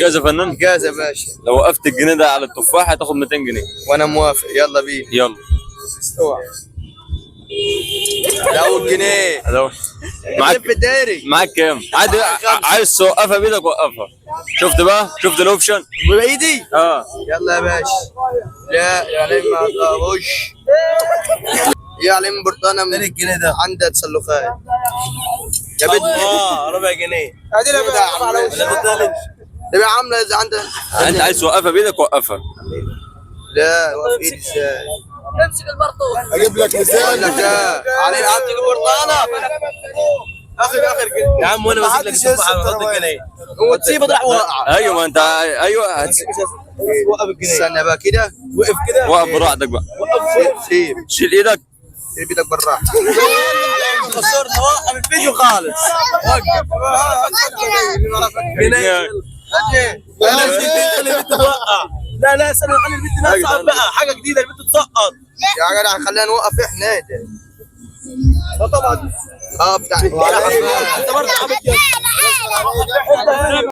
جاهز يا فنان؟ جاهز يا باشا. لو وقفت الجنيه ده على التفاح هتاخد 200 جنيه. وانا موافق، يلا بينا. يلا. اوعى. ده اول جنيه. هذا معاك في الدايري. معاك كام؟ عايز توقفها بايدك وقفها. شفت بقى؟ شفت الاوبشن؟ بايدي؟ اه. يلا يا باشا. لا يا علم ما تغوش. يا علم برتقانه من الجنيه ده عندها تسلخات. يا بنت ربع جنيه. ادي لا تبقى عامله اذا عندها. انت عايز توقفها بايدك وقفها. لا واقف ايدي ازاي؟ امسك البرطوش. اجيب لك مثال. علي امسك البرتقانه. اخر كده يا عم وانا ماسك لك التفاحه بحط الجنيه وتسيبه راح واقع. ايوه ما انت ايوه وقف الجنيه. استنى بقى كده. وقف كده. وقف براحتك بقى. سيب شيل ايدك. سيب ايدك بالراحه. خسرنا وقف الفيديو خالص. خلي البنت توقع. لا استنى خلي البنت تصعد بقى حاجه جديده البنت تسقط. يا جدع خلينا نوقف احنا ده. طبعا. بتاع. انت برضه عملت